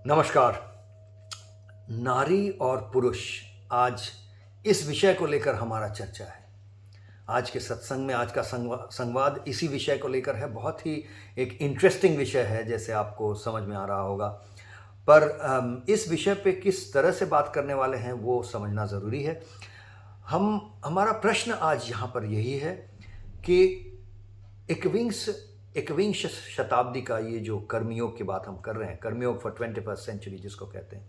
नमस्कार। नारी और पुरुष, आज इस विषय को लेकर हमारा चर्चा है। आज के सत्संग में आज का संवाद इसी विषय को लेकर है। बहुत ही एक इंटरेस्टिंग विषय है, जैसे आपको समझ में आ रहा होगा। पर इस विषय पे किस तरह से बात करने वाले हैं वो समझना ज़रूरी है। हमारा प्रश्न आज यहाँ पर यही है कि एकविंश शताब्दी का ये जो कर्मयोग की बात हम कर रहे हैं, कर्मयोग फॉर 21st सेंचुरी जिसको कहते हैं,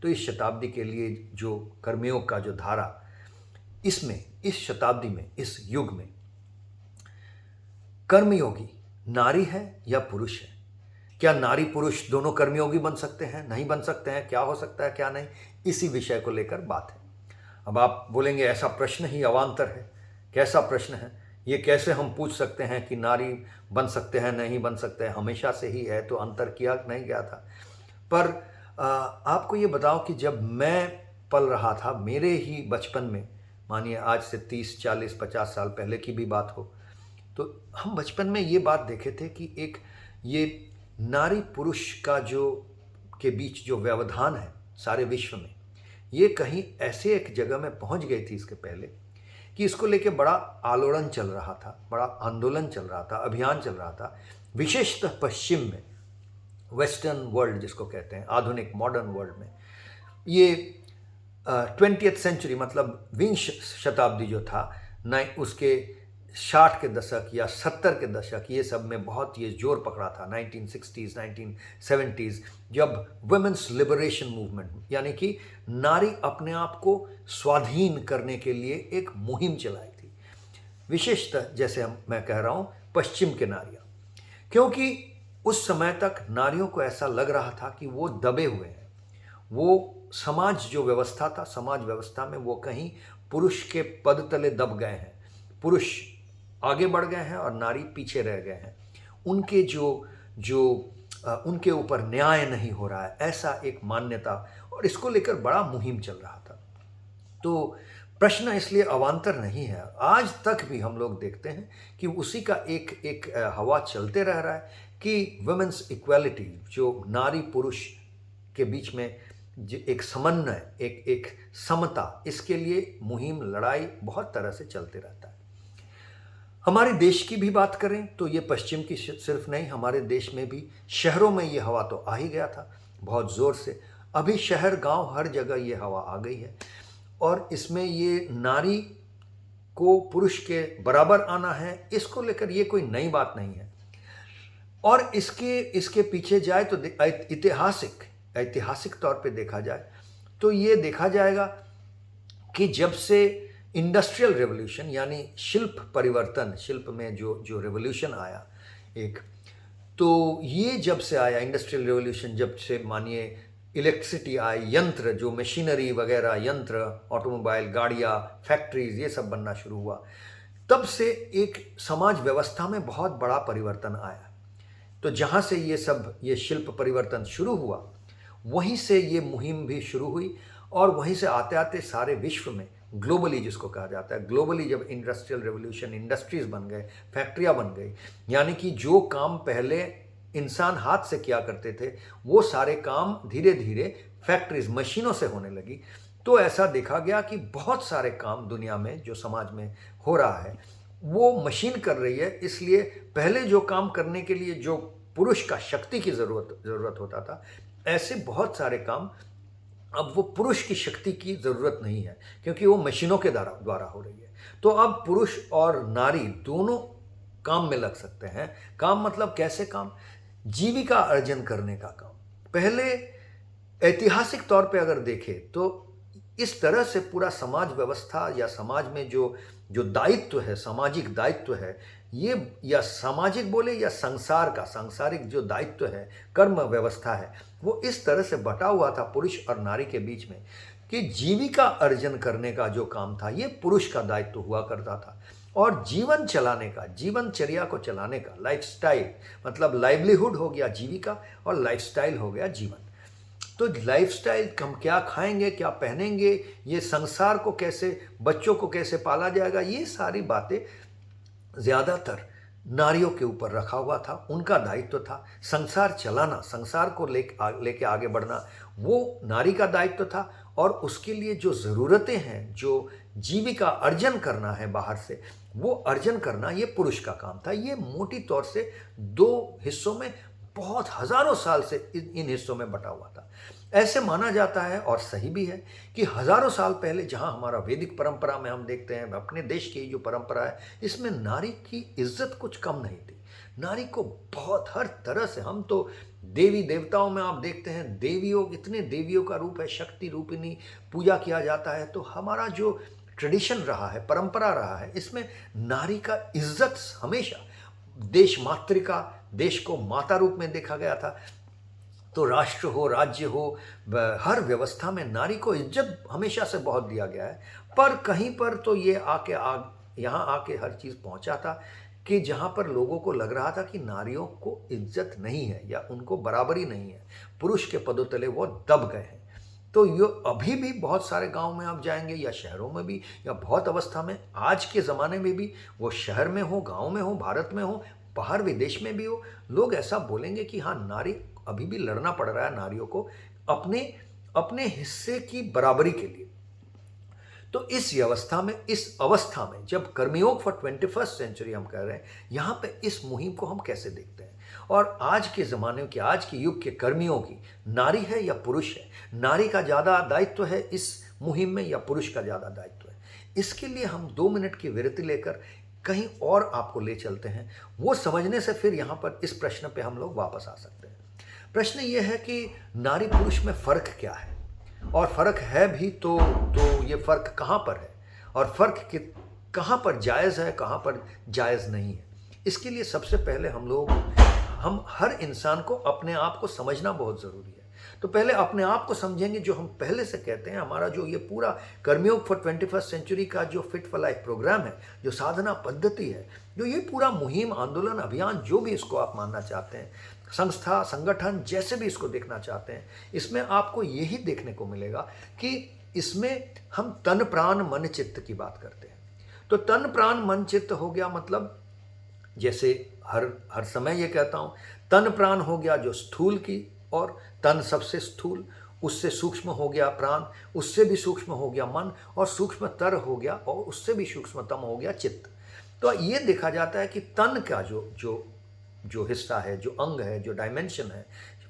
तो इस शताब्दी के लिए जो कर्मयोग का जो धारा, इसमें, इस शताब्दी में, इस युग में कर्मयोगी नारी है या पुरुष है? क्या नारी पुरुष दोनों कर्मयोगी बन सकते हैं, नहीं बन सकते हैं? क्या हो सकता है, क्या नहीं? इसी विषय को लेकर बात है। अब आप बोलेंगे ऐसा प्रश्न ही अवान्तर है, कैसा प्रश्न है ये? कैसे हम पूछ सकते हैं कि नारी बन सकते हैं, नहीं बन सकते हैं? हमेशा से ही है, तो अंतर किया नहीं गया था। पर आपको ये बताओ कि जब मैं पल रहा था, मेरे ही बचपन में, मानिए आज से 30, 40, 50 साल पहले की भी बात हो, तो हम बचपन में ये बात देखे थे कि एक ये नारी पुरुष का जो के बीच जो व्यवधान है सारे विश्व में, ये कहीं ऐसे एक जगह में पहुंच गई थी इसके पहले कि इसको लेके बड़ा आलोड़न चल रहा था, बड़ा आंदोलन चल रहा था, अभियान चल रहा था, विशेषतः पश्चिम में, वेस्टर्न वर्ल्ड जिसको कहते हैं, आधुनिक मॉडर्न वर्ल्ड में। ये 20th सेंचुरी मतलब विंश शताब्दी जो था, उसके 60 के दशक या 70 के दशक, ये सब में बहुत ये जोर पकड़ा था। 1960s 1970s जब वुमेन्स लिबरेशन मूवमेंट, यानी कि नारी अपने आप को स्वाधीन करने के लिए एक मुहिम चलाई थी, विशेषतः जैसे मैं कह रहा हूँ पश्चिम के नारियाँ, क्योंकि उस समय तक नारियों को ऐसा लग रहा था कि वो दबे हुए हैं। वो समाज जो व्यवस्था था, समाज व्यवस्था में वो कहीं पुरुष के पद तले दब गए हैं, पुरुष आगे बढ़ गए हैं और नारी पीछे रह गए हैं। उनके उनके ऊपर न्याय नहीं हो रहा है, ऐसा एक मान्यता, और इसको लेकर बड़ा मुहिम चल रहा था। तो प्रश्न इसलिए अवान्तर नहीं है। आज तक भी हम लोग देखते हैं कि उसी का एक हवा चलते रह रहा है कि वुमेन्स इक्वालिटी, जो नारी पुरुष के बीच में एक समन्वय, एक समता, इसके लिए मुहिम, लड़ाई बहुत तरह से चलते रहता है। हमारे देश की भी बात करें तो ये पश्चिम की सिर्फ नहीं, हमारे देश में भी शहरों में ये हवा तो आ ही गया था बहुत ज़ोर से। अभी शहर गांव हर जगह ये हवा आ गई है, और इसमें ये नारी को पुरुष के बराबर आना है, इसको लेकर ये कोई नई बात नहीं है। और इसके पीछे जाए तो ऐतिहासिक तौर पे देखा जाए तो ये देखा जाएगा कि जब से इंडस्ट्रियल रेवोल्यूशन, यानी शिल्प परिवर्तन, शिल्प में जो रेवोल्यूशन आया एक, तो ये जब से आया इंडस्ट्रियल रेवोल्यूशन, जब से मानिए इलेक्ट्रिसिटी आई, यंत्र, जो मशीनरी वगैरह, यंत्र, ऑटोमोबाइल, गाड़ियाँ, फैक्ट्रीज, ये सब बनना शुरू हुआ, तब से एक समाज व्यवस्था में बहुत बड़ा परिवर्तन आया। तो जहाँ से ये शिल्प परिवर्तन शुरू हुआ, वहीं से ये मुहिम भी शुरू हुई, और वहीं से आते आते सारे विश्व में, ग्लोबली जिसको कहा जाता है, ग्लोबली जब इंडस्ट्रियल रेवोल्यूशन, इंडस्ट्रीज बन गए, फैक्ट्रियाँ बन गई, यानी कि जो काम पहले इंसान हाथ से किया करते थे, वो सारे काम धीरे धीरे फैक्ट्रीज, मशीनों से होने लगी। तो ऐसा देखा गया कि बहुत सारे काम दुनिया में जो समाज में हो रहा है वो मशीन कर रही है। इसलिए पहले जो काम करने के लिए जो पुरुष का शक्ति की ज़रूरत होता था, ऐसे बहुत सारे काम अब वो पुरुष की शक्ति की ज़रूरत नहीं है, क्योंकि वो मशीनों के द्वारा हो रही है। तो अब पुरुष और नारी दोनों काम में लग सकते हैं। काम मतलब कैसे काम? जीविका अर्जन करने का काम। पहले ऐतिहासिक तौर पे अगर देखें तो इस तरह से पूरा समाज व्यवस्था या समाज में जो दायित्व है, सामाजिक दायित्व है, ये, या सामाजिक बोले या सांसारिक जो दायित्व है, कर्म व्यवस्था है, वो इस तरह से बटा हुआ था पुरुष और नारी के बीच में कि जीविका अर्जन करने का जो काम था ये पुरुष का दायित्व हुआ करता था, और जीवन चलाने का, जीवनचर्या को चलाने का, लाइफस्टाइल, मतलब लाइवलीहुड हो गया जीविका और लाइफस्टाइल हो गया जीवन। तो लाइफस्टाइल, हम क्या खाएंगे, क्या पहनेंगे, ये संसार को कैसे, बच्चों को कैसे पाला जाएगा, ये सारी बातें ज़्यादातर नारियों के ऊपर रखा हुआ था, उनका दायित्व था। संसार चलाना, संसार को लेके आगे बढ़ना, वो नारी का दायित्व था। और उसके लिए जो ज़रूरतें हैं, जो जीविका अर्जन करना है बाहर से, वो अर्जन करना ये पुरुष का काम था। ये मोटी तौर से दो हिस्सों में, बहुत हजारों साल से इन हिस्सों में बटा हुआ था। ऐसे माना जाता है, और सही भी है, कि हजारों साल पहले जहाँ हमारा वैदिक परंपरा में हम देखते हैं, अपने देश की जो परंपरा है, इसमें नारी की इज्जत कुछ कम नहीं थी। नारी को बहुत हर तरह से, हम तो देवी देवताओं में आप देखते हैं, देवियों, इतने देवियों का रूप है, शक्ति रूपिणी पूजा किया जाता है। तो हमारा जो ट्रेडिशन रहा है, परंपरा रहा है, इसमें नारी का इज्जत हमेशा, देश मातृका, देश को माता रूप में देखा गया था। तो राष्ट्र हो, राज्य हो, हर व्यवस्था में नारी को इज्जत हमेशा से बहुत दिया गया है। पर कहीं पर तो ये यहाँ आके हर चीज़ पहुंचा था कि जहाँ पर लोगों को लग रहा था कि नारियों को इज्जत नहीं है या उनको बराबरी नहीं है, पुरुष के पदों तले वो दब गए हैं। तो ये अभी भी बहुत सारे गांव में आप जाएंगे, या शहरों में भी, या बहुत अवस्था में, आज के ज़माने में भी, वो शहर में हो, गांव में हो, भारत में हो, बाहर विदेश में भी हो, लोग ऐसा बोलेंगे कि हाँ, नारी अभी भी लड़ना पड़ रहा है नारियों को अपने अपने हिस्से की बराबरी के लिए। तो इस अवस्था में जब कर्मयोग फॉर 21st सेंचुरी हम कह रहे हैं, यहाँ पे इस मुहिम को हम कैसे देखते हैं, और आज के ज़माने के, आज के युग के कर्मियों की, नारी है या पुरुष है, नारी का ज़्यादा दायित्व है इस मुहिम में या पुरुष का ज़्यादा दायित्व है, इसके लिए हम 2 मिनट की विरति लेकर कहीं और आपको ले चलते हैं। वो समझने से फिर यहाँ पर इस प्रश्न पे हम लोग वापस आ सकते हैं। प्रश्न ये है कि नारी पुरुष में फ़र्क क्या है, और फ़र्क है भी तो ये फ़र्क कहाँ पर है, और फ़र्क कहाँ पर जायज़ है, कहाँ पर जायज़ नहीं है। इसके लिए सबसे पहले हम हर इंसान को अपने आप को समझना बहुत ज़रूरी है। तो पहले अपने आप को समझेंगे, जो हम पहले से कहते हैं, हमारा जो ये पूरा कर्मयोग फॉर 21st सेंचुरी का जो फिट फॉर लाइफ प्रोग्राम है, जो साधना पद्धति है, जो ये पूरा मुहिम, आंदोलन, अभियान, जो भी इसको आप मानना चाहते हैं, संस्था, संगठन, जैसे भी इसको देखना चाहते हैं, इसमें आपको यही देखने को मिलेगा कि इसमें हम तन प्राण मन चित्त की बात करते हैं। तो तन प्राण मन चित्त हो गया, मतलब जैसे हर समय ये कहता हूँ, तन प्राण हो गया जो स्थूल की, और तन सबसे स्थूल, उससे सूक्ष्म हो गया प्राण, उससे भी सूक्ष्म हो गया मन, और सूक्ष्मतर हो गया, और उससे भी सूक्ष्मतम हो गया चित्त। तो ये देखा जाता है कि तन का जो हिस्सा है, जो अंग है, जो डायमेंशन है,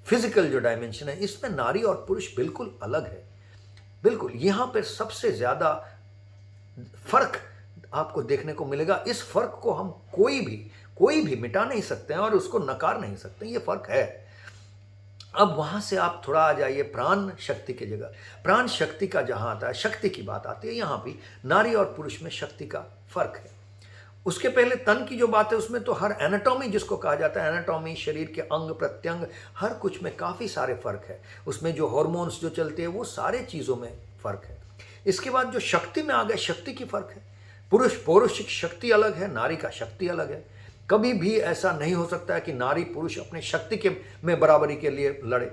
फिजिकल जो डायमेंशन है, इसमें नारी और पुरुष बिल्कुल अलग है। बिल्कुल यहाँ पर सबसे ज़्यादा फर्क आपको देखने को मिलेगा। इस फर्क को हम कोई भी मिटा नहीं सकते हैं और उसको नकार नहीं सकते, ये फर्क है। अब वहाँ से आप थोड़ा आ जाइए प्राण शक्ति की जगह। प्राण शक्ति का जहाँ आता है, शक्ति की बात आती है, यहाँ भी नारी और पुरुष में शक्ति का फर्क है। उसके पहले तन की जो बात है, उसमें तो हर एनाटॉमी जिसको कहा जाता है, एनाटॉमी, शरीर के अंग प्रत्यंग, हर कुछ में काफ़ी सारे फर्क है। उसमें जो हार्मोन्स जो चलते हैं, वो सारे चीज़ों में फ़र्क है। इसके बाद जो शक्ति में आ गए, शक्ति की फ़र्क है। पौरुषिक शक्ति अलग है, नारी का शक्ति अलग है। कभी भी ऐसा नहीं हो सकता है कि नारी पुरुष अपने शक्ति के में बराबरी के लिए लड़े।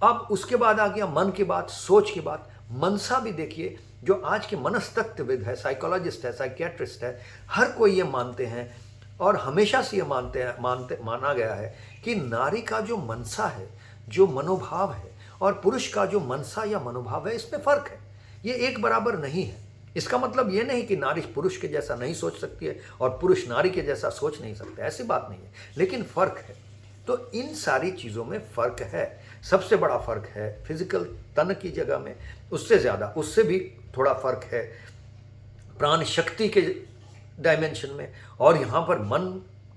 अब उसके बाद आ गया मन की बात, सोच की बात। मनसा भी देखिए, जो आज के मनस्तत्वविद है, साइकोलॉजिस्ट है, साइकियाट्रिस्ट है, हर कोई ये मानते हैं, और हमेशा से ये माना गया है कि नारी का जो मनसा है, जो मनोभाव है, और पुरुष का जो मनसा या मनोभाव है, इसमें फ़र्क है। ये एक बराबर नहीं है। इसका मतलब ये नहीं कि नारी पुरुष के जैसा नहीं सोच सकती है और पुरुष नारी के जैसा सोच नहीं सकते, ऐसी बात नहीं है, लेकिन फ़र्क है। तो इन सारी चीज़ों में फ़र्क है। सबसे बड़ा फ़र्क है फिजिकल तन की जगह में, उससे ज़्यादा, उससे भी थोड़ा फ़र्क है प्राण शक्ति के डायमेंशन में, और यहाँ पर मन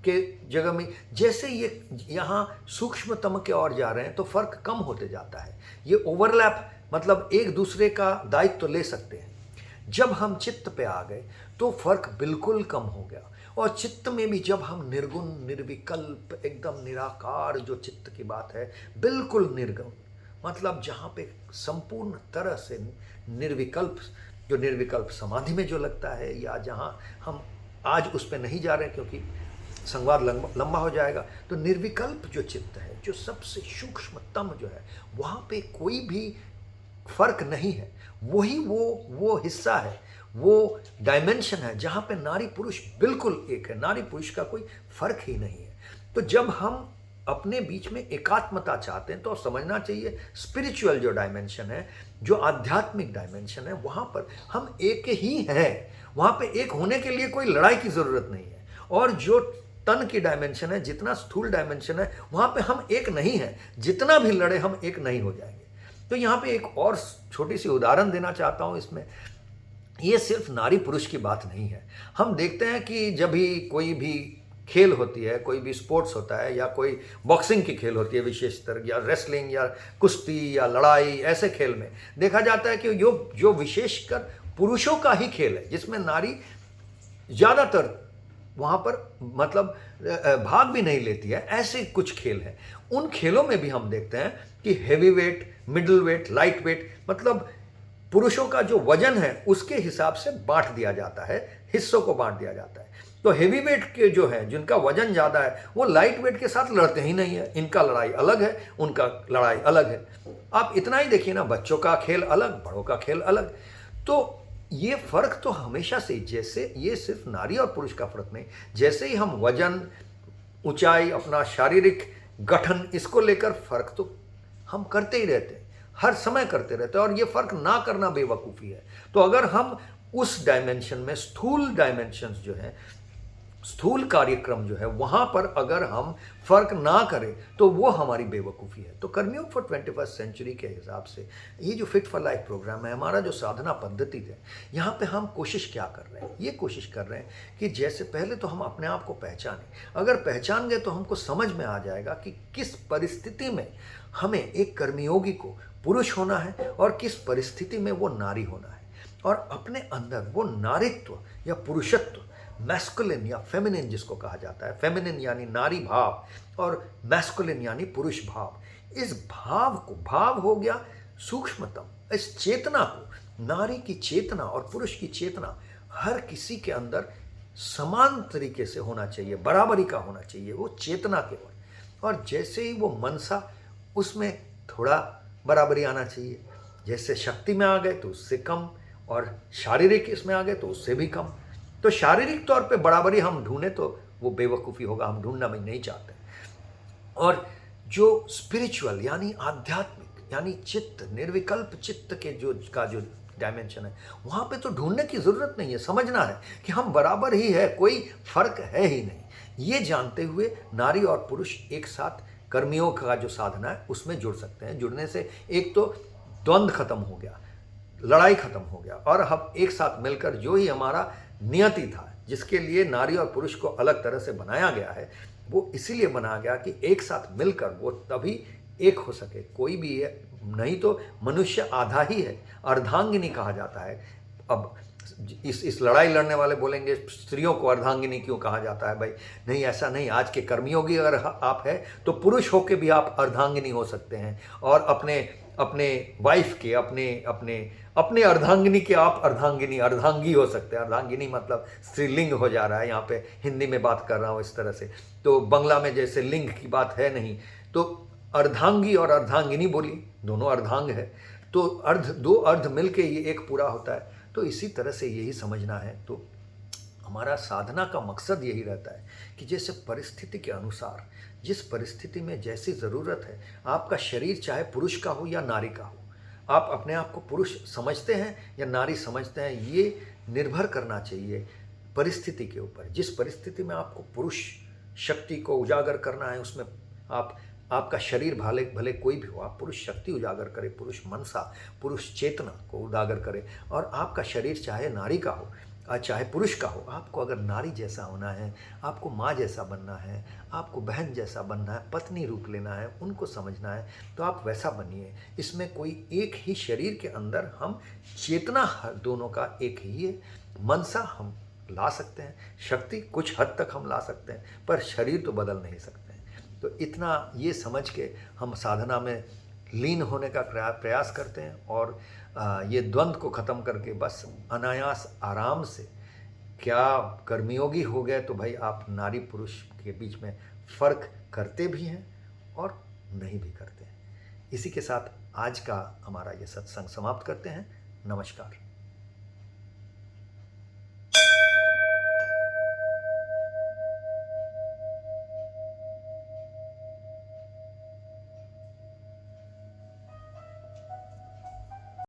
के जगह में। जैसे ये यहाँ सूक्ष्मतम के ओर जा रहे हैं, तो फ़र्क कम होते जाता है। ये ओवरलैप, मतलब एक दूसरे का दायित्व तो ले सकते हैं। जब हम चित्त पे आ गए तो फर्क बिल्कुल कम हो गया, और चित्त में भी जब हम निर्गुण, निर्विकल्प, एकदम निराकार, जो चित्त की बात है, बिल्कुल निर्गुण, मतलब जहाँ पे संपूर्ण तरह से निर्विकल्प, जो निर्विकल्प समाधि में जो लगता है, या जहाँ हम आज उस पर नहीं जा रहे क्योंकि संवाद लंबा हो जाएगा। तो निर्विकल्प जो चित्त है, जो सबसे सूक्ष्मतम जो है, वहाँ पे कोई भी फर्क नहीं है। वही वो हिस्सा है, वो डायमेंशन है जहाँ पे नारी पुरुष बिल्कुल एक है, नारी पुरुष का कोई फर्क ही नहीं है। तो जब हम अपने बीच में एकात्मता चाहते हैं तो समझना चाहिए स्पिरिचुअल जो डायमेंशन है, जो आध्यात्मिक डायमेंशन है, वहाँ पर हम एक ही हैं। वहाँ पे एक होने के लिए कोई लड़ाई की ज़रूरत नहीं है। और जो तन की डायमेंशन है, जितना स्थूल डायमेंशन है, वहाँ पे हम एक नहीं हैं। जितना भी लड़े हम एक नहीं हो जाएंगे। तो यहाँ पे एक और छोटी सी उदाहरण देना चाहता हूँ इसमें। ये सिर्फ नारी पुरुष की बात नहीं है। हम देखते हैं कि जब भी कोई भी खेल होती है, कोई भी स्पोर्ट्स होता है, या कोई बॉक्सिंग की खेल होती है विशेषतर, या रेसलिंग या कुश्ती या लड़ाई, ऐसे खेल में देखा जाता है कि जो विशेषकर पुरुषों का ही खेल है, जिसमें नारी ज़्यादातर वहाँ पर मतलब भाग भी नहीं लेती है, ऐसे कुछ खेल हैं। उन खेलों में भी हम देखते हैं कि heavy weight, middle weight, light weight, मतलब पुरुषों का जो वजन है उसके हिसाब से बांट दिया जाता है, हिस्सों को बांट दिया जाता है। तो हेवी वेट के जो है, जिनका वजन ज़्यादा है, वो लाइट वेट के साथ लड़ते ही नहीं है। इनका लड़ाई अलग है, उनका लड़ाई अलग है। आप इतना ही देखिए ना, बच्चों का खेल अलग, बड़ों का खेल अलग। तो ये फर्क तो हमेशा से, जैसे ये सिर्फ नारी और पुरुष का फर्क नहीं, जैसे ही हम वजन, ऊंचाई, अपना शारीरिक गठन, इसको लेकर फर्क तो हम करते ही रहते हैं, हर समय करते रहते हैं। और ये फर्क ना करना बेवकूफ़ी है। तो अगर हम उस डायमेंशन में, स्थूल डायमेंशंस जो है, स्थूल कार्यक्रम जो है, वहाँ पर अगर हम फर्क ना करें तो वो हमारी बेवकूफ़ी है। तो कर्मयोग फॉर 21st सेंचुरी के हिसाब से ये जो फिट फॉर लाइफ प्रोग्राम है, हमारा जो साधना पद्धति है, यहाँ पे हम कोशिश क्या कर रहे हैं? ये कोशिश कर रहे हैं कि जैसे पहले तो हम अपने आप को पहचानें। अगर पहचान गए तो हमको समझ में आ जाएगा कि किस परिस्थिति में हमें एक कर्मयोगी को पुरुष होना है और किस परिस्थिति में वो नारी होना है। और अपने अंदर वो नारीत्व या पुरुषत्व, मैस्कुलिन या फेमिनिन जिसको कहा जाता है, फेमिनिन यानी नारी भाव और मैस्कुलिन यानी पुरुष भाव, इस भाव को, भाव हो गया सूक्ष्मतम, इस चेतना को, नारी की चेतना और पुरुष की चेतना हर किसी के अंदर समान तरीके से होना चाहिए, बराबरी का होना चाहिए, वो चेतना केवल। और जैसे ही वो मनसा, उसमें थोड़ा बराबरी आना चाहिए। जैसे शक्ति में आ गए तो उससे कम, और शारीरिक इसमें आ गए तो उससे भी कम। तो शारीरिक तौर पे बराबरी हम ढूंढें तो वो बेवकूफ़ी होगा, हम ढूंढना भी नहीं चाहते। और जो स्पिरिचुअल यानी आध्यात्मिक यानी चित्त, निर्विकल्प चित्त के जो डायमेंशन है, वहाँ पे तो ढूंढने की ज़रूरत नहीं है। समझना है कि हम बराबर ही है, कोई फर्क है ही नहीं। ये जानते हुए नारी और पुरुष एक साथ कर्मयोग का जो साधना है उसमें जुड़ सकते हैं। जुड़ने से एक तो द्वंद्व खत्म हो गया, लड़ाई खत्म हो गया, और हम एक साथ मिलकर जो ही हमारा नियति था, जिसके लिए नारी और पुरुष को अलग तरह से बनाया गया है, वो इसीलिए बनाया गया कि एक साथ मिलकर वो तभी एक हो सके। कोई भी है, नहीं तो मनुष्य आधा ही है, अर्धांगिनी कहा जाता है। अब इस लड़ाई लड़ने वाले बोलेंगे स्त्रियों को अर्धांगिनी क्यों कहा जाता है? भाई नहीं, ऐसा नहीं। आज के कर्मयोगी अगर आप हैं तो पुरुष होके भी आप अर्धांगिनी हो सकते हैं, और अपने वाइफ के, अपने अर्धांगिनी के आप अर्धांगी हो सकते हैं। अर्धांगिनी मतलब स्त्रीलिंग हो जा रहा है, यहाँ पे हिंदी में बात कर रहा हूँ इस तरह से। तो बंगला में जैसे लिंग की बात है नहीं, तो अर्धांगी और अर्धांगिनी बोली, दोनों अर्धांग है। तो दो अर्ध मिलके ये एक पूरा होता है। तो इसी तरह से यही समझना है। तो हमारा साधना का मकसद यही रहता है कि जैसे परिस्थिति के अनुसार, जिस परिस्थिति में जैसी ज़रूरत है, आपका शरीर चाहे पुरुष का हो या नारी का हो, आप अपने आप को पुरुष समझते हैं या नारी समझते हैं, ये निर्भर करना चाहिए परिस्थिति के ऊपर। जिस परिस्थिति में आपको पुरुष शक्ति को उजागर करना है, उसमें आपका शरीर भले कोई भी हो, आप पुरुष शक्ति उजागर करें, पुरुष मनसा, पुरुष चेतना को उजागर करें। और आपका शरीर चाहे नारी का हो चाहे पुरुष का हो, आपको अगर नारी जैसा होना है, आपको माँ जैसा बनना है, आपको बहन जैसा बनना है, पत्नी रूप लेना है, उनको समझना है, तो आप वैसा बनिए। इसमें कोई एक ही शरीर के अंदर हम चेतना दोनों का एक ही है। मनसा हम ला सकते हैं, शक्ति कुछ हद तक हम ला सकते हैं, पर शरीर तो बदल नहीं सकते हैं। तो इतना ये समझ के हम साधना में लीन होने का प्रयास करते हैं, और ये द्वंद्व को ख़त्म करके बस अनायास आराम से, क्या कर्मयोगी हो गए तो भाई आप नारी पुरुष के बीच में फ़र्क करते भी हैं और नहीं भी करते हैं। इसी के साथ आज का हमारा ये सत्संग समाप्त करते हैं। नमस्कार।